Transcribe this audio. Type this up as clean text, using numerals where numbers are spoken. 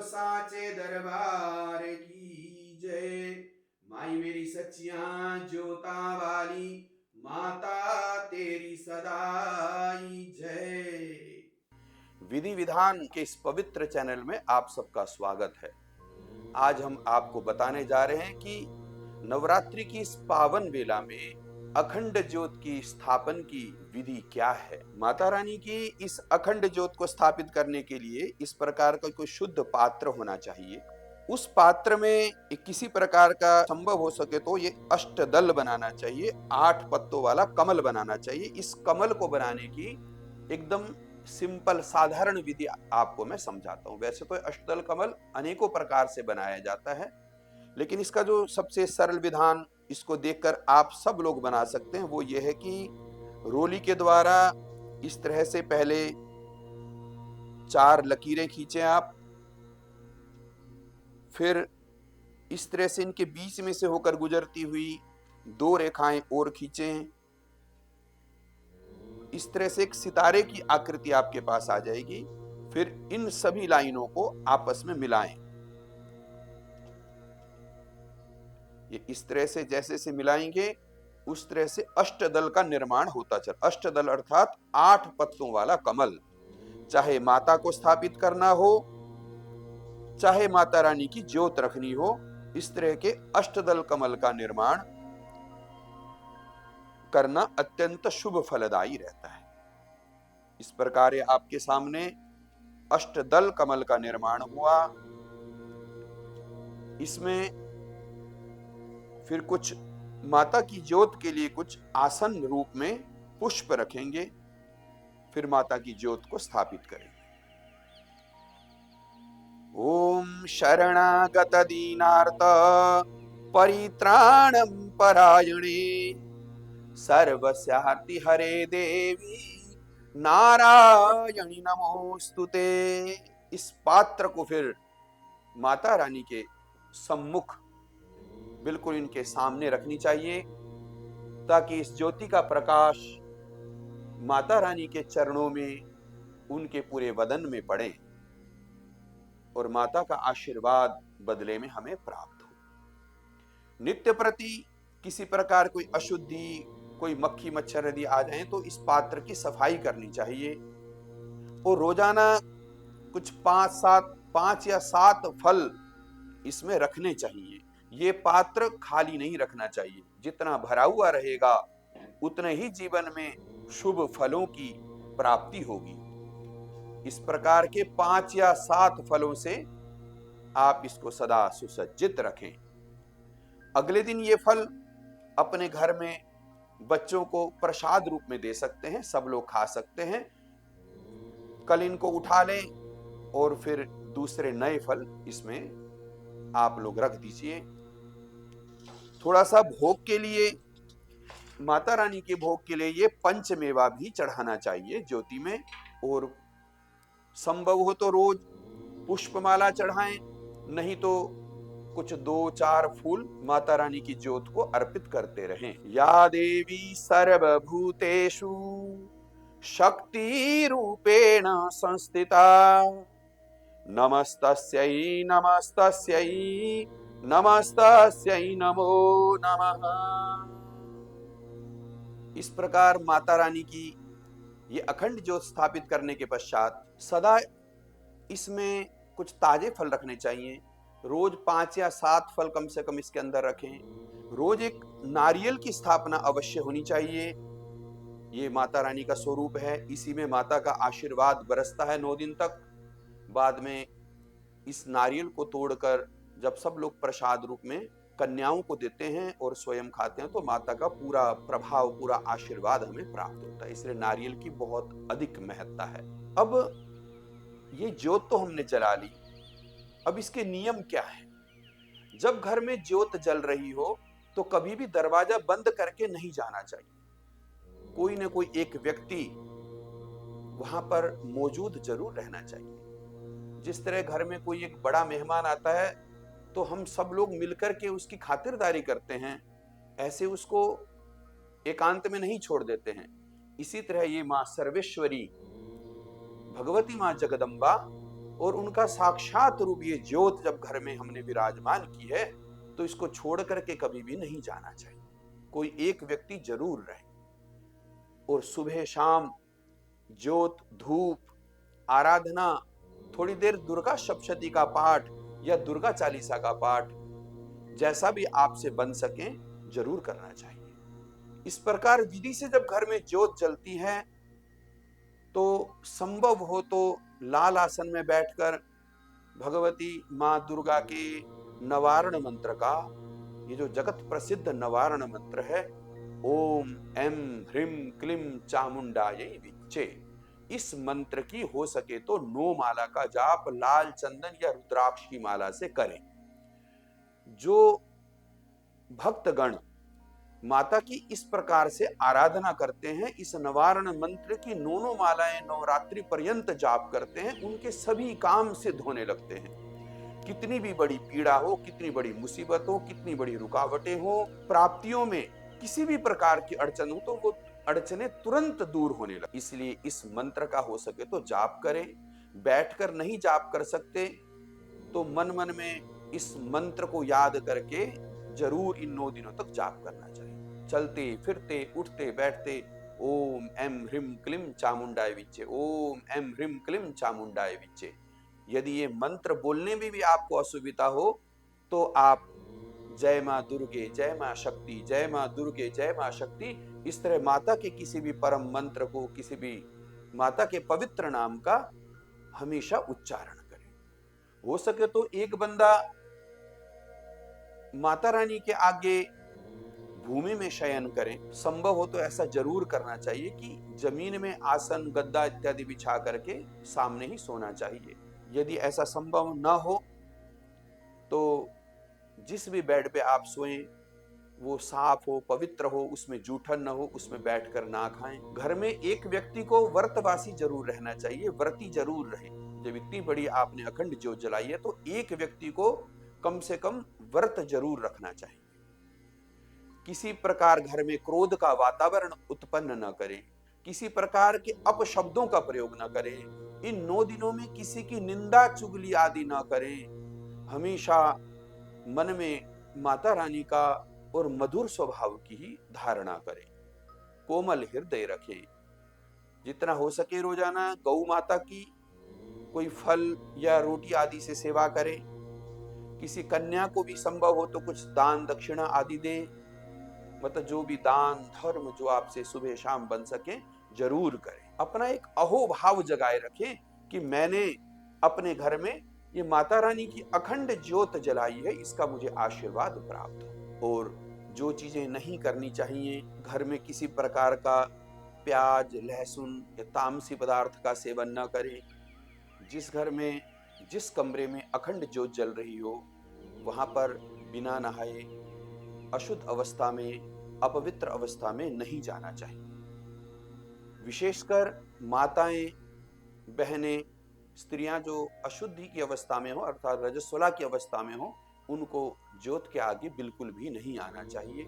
साचे दरबार की जय। माई मेरी सच्चियां जोता वाली, माता तेरी सदाई जय। विधि विधान के इस पवित्र चैनल में आप सबका स्वागत है। आज हम आपको बताने जा रहे हैं कि नवरात्रि की इस पावन बेला में अखंड ज्योत की स्थापन की विधि क्या है। माता रानी की इस अखंड ज्योत को स्थापित करने के लिए इस प्रकार का कोई शुद्ध पात्र होना चाहिए। उस पात्र में किसी प्रकार का संभव हो सके तो ये अष्टदल बनाना चाहिए, 8 पत्तों वाला कमल बनाना चाहिए। इस कमल को बनाने की एकदम सिंपल साधारण विधि आपको मैं समझाता हूँ। वैसे तो अष्टदल कमल अनेकों प्रकार से बनाया जाता है, लेकिन इसका जो सबसे सरल विधान इसको देखकर आप सब लोग बना सकते हैं वो ये है कि रोली के द्वारा इस तरह से पहले 4 लकीरें खींचें आप, फिर इस तरह से इनके बीच में से होकर गुजरती हुई 2 रेखाएं और खींचें। इस तरह से एक सितारे की आकृति आपके पास आ जाएगी। फिर इन सभी लाइनों को आपस में मिलाएं। ये इस तरह से जैसे से मिलाएंगे उस तरह से अष्टदल का निर्माण होता चल। अष्टदल अर्थात 8 पत्तों वाला कमल। चाहे माता को स्थापित करना हो, चाहे माता रानी की ज्योत रखनी हो, इस तरह के अष्टदल कमल का निर्माण करना अत्यंत शुभ फलदायी रहता है। इस प्रकार आपके सामने अष्टदल कमल का निर्माण हुआ। इसमें फिर कुछ माता की ज्योत के लिए कुछ आसन रूप में पुष्प रखेंगे। फिर माता की ज्योत को स्थापित करेंगे। ओम शरणागत दीनार्त परित्राणम परायणे सर्वस्यार्ति हरे देवी नारायणी नमोस्तुते। इस पात्र को फिर माता रानी के सम्मुख बिल्कुल इनके सामने रखनी चाहिए, ताकि इस ज्योति का प्रकाश माता रानी के चरणों में, उनके पूरे बदन में पड़े और माता का आशीर्वाद बदले में हमें प्राप्त हो। नित्य प्रति किसी प्रकार कोई अशुद्धि, कोई मक्खी मच्छर यदि आ जाए तो इस पात्र की सफाई करनी चाहिए। और रोजाना कुछ 5 या 7 फल इसमें रखने चाहिए। ये पात्र खाली नहीं रखना चाहिए। जितना भरा हुआ रहेगा उतने ही जीवन में शुभ फलों की प्राप्ति होगी। इस प्रकार के 5 या 7 फलों से आप इसको सदा सुसज्जित रखें। अगले दिन ये फल अपने घर में बच्चों को प्रसाद रूप में दे सकते हैं, सब लोग खा सकते हैं। कल इनको उठा लें और फिर दूसरे नए फल इसमें आप लोग रख दीजिए। थोड़ा सा भोग के लिए, माता रानी के भोग के लिए ये पंचमेवा भी चढ़ाना चाहिए ज्योति में। और संभव हो तो रोज पुष्पमाला चढ़ाएं, नहीं तो कुछ 2-4 फूल माता रानी की ज्योत को अर्पित करते रहें। या देवी सर्वभूतेषु शक्ति रूपेण संस्थिता नमस्तस्यै नमस्तस्यै नमस्तस्यै नमो नमः। इस प्रकार माता रानी की ये अखंड ज्योत स्थापित करने के पश्चात सदा इसमें कुछ ताजे फल रखने चाहिए। रोज 5 या 7 फल कम से कम इसके अंदर रखें। रोज एक नारियल की स्थापना अवश्य होनी चाहिए। ये माता रानी का स्वरूप है, इसी में माता का आशीर्वाद बरसता है 9 दिन तक। बाद में इस नारियल को तोड़कर जब सब लोग प्रसाद रूप में कन्याओं को देते हैं और स्वयं खाते हैं तो माता का पूरा प्रभाव, पूरा आशीर्वाद हमें प्राप्त होता है। इसलिए नारियल की बहुत अधिक महत्ता है। अब ये ज्योत तो हमने जला ली, अब इसके नियम क्या है। जब घर में ज्योत जल रही हो तो कभी भी दरवाजा बंद करके नहीं जाना चाहिए। कोई न कोई एक व्यक्ति वहां पर मौजूद जरूर रहना चाहिए। जिस तरह घर में कोई एक बड़ा मेहमान आता है तो हम सब लोग मिलकर के उसकी खातिरदारी करते हैं, ऐसे उसको एकांत में नहीं छोड़ देते हैं। इसी तरह ये मां सर्वेश्वरी भगवती मां जगदम्बा और उनका साक्षात रूप ये ज्योत जब घर में हमने विराजमान की है तो इसको छोड़ करके कभी भी नहीं जाना चाहिए। कोई एक व्यक्ति जरूर रहे और सुबह शाम ज्योत, धूप, आराधना, थोड़ी देर दुर्गा सप्तशती का पाठ या दुर्गा चालीसा का पाठ, जैसा भी आपसे बन सके जरूर करना चाहिए। इस प्रकार विधि से जब घर में ज्योत जलती है तो संभव हो तो लाल आसन में बैठकर भगवती मां दुर्गा के नवारण मंत्र का, ये जो जगत प्रसिद्ध नवारण मंत्र है, ओम एम ह्रीम क्लीम चामुंडायै विच्चे, इस मंत्र की हो सके तो 9 माला का जाप लाल चंदन या रुद्राक्ष की माला से करें। जो भक्तगण माता की इस प्रकार से आराधना करते हैं, इस नवारण मंत्र की 9 मालाएं नवरात्रि पर्यंत जाप करते हैं, उनके सभी काम सिद्ध होने लगते हैं। कितनी भी बड़ी पीड़ा हो, कितनी बड़ी मुसीबत हो, कितनी बड़ी रुकावटें हो, प्राप्तियों में किसी भी प्रकार की अड़चन हो तो वो अड़चने तुरंत दूर होने लगती। इसलिए इस मंत्र का हो सके तो जाप करें। बैठकर नहीं जाप कर सकते तो मन मन में इस मंत्र को याद करके जरूर इन 9 दिनों तक जाप करना चाहिए। चलते फिरते उठते बैठते ओम एम ह्रीम क्लीम चामुंडाय विच्चे, ओम एम ह्रीम क्लीम चामुंडाय विच्चे। यदि ये मंत्र बोलने में भी आपको असुविधा हो तो आप जय मां दुर्गे, जय मां शक्ति, जय मां दुर्गे, जय मां शक्ति, इस तरह माता के किसी भी परम मंत्र को, किसी भी माता के पवित्र नाम का हमेशा उच्चारण करें। हो सके तो एक बंदा माता रानी के आगे भूमि में शयन करें। संभव हो तो ऐसा जरूर करना चाहिए कि जमीन में आसन, गद्दा इत्यादि बिछा करके सामने ही सोना चाहिए। यदि ऐसा संभव न हो तो जिस भी बेड पे आप सोएं वो साफ हो, पवित्र हो, उसमें जूठन न हो, उसमें बैठकर ना खाएं। घर में एक व्यक्ति को व्रतवासी जरूर रहना चाहिए, व्रती जरूर रहे। जब इतनी बड़ी आपने अखंड ज्योत जलाई है तो एक व्यक्ति को कम से कम व्रत जरूर रखना चाहिए। किसी प्रकार घर में क्रोध का वातावरण उत्पन्न न करें, किसी प्रकार के अपशब्दों का प्रयोग न करें। इन 9 दिनों में किसी की निंदा चुगली आदि न करें। हमेशा मन में माता रानी का और मधुर स्वभाव की ही धारणा करें। कोमल हृदय रखें। जितना हो सके रोजाना गौ माता की कोई फल या रोटी आदि से सेवा करें। किसी कन्या को भी संभव हो तो कुछ दान दक्षिणा आदि दें। मतलब जो भी दान धर्म जो आपसे सुबह शाम बन सके जरूर करें। अपना एक अहोभाव जगाए रखें कि मैंने अपने घर में ये माता रानी की अखंड ज्योत जलाई है, इसका मुझे आशीर्वाद प्राप्त हो। और जो चीजें नहीं करनी चाहिए, घर में किसी प्रकार का प्याज, लहसुन या तामसी पदार्थ का सेवन न करें। जिस घर में, जिस कमरे में अखंड ज्योत जल रही हो वहां पर बिना नहाए, अशुद्ध अवस्था में, अपवित्र अवस्था में नहीं जाना चाहिए। विशेषकर माताएं, बहनें, स्त्रियां जो अशुद्धि की अवस्था में हो अर्थात रजस्वला की अवस्था में हो, उनको ज्योत के आगे बिल्कुल भी नहीं आना चाहिए।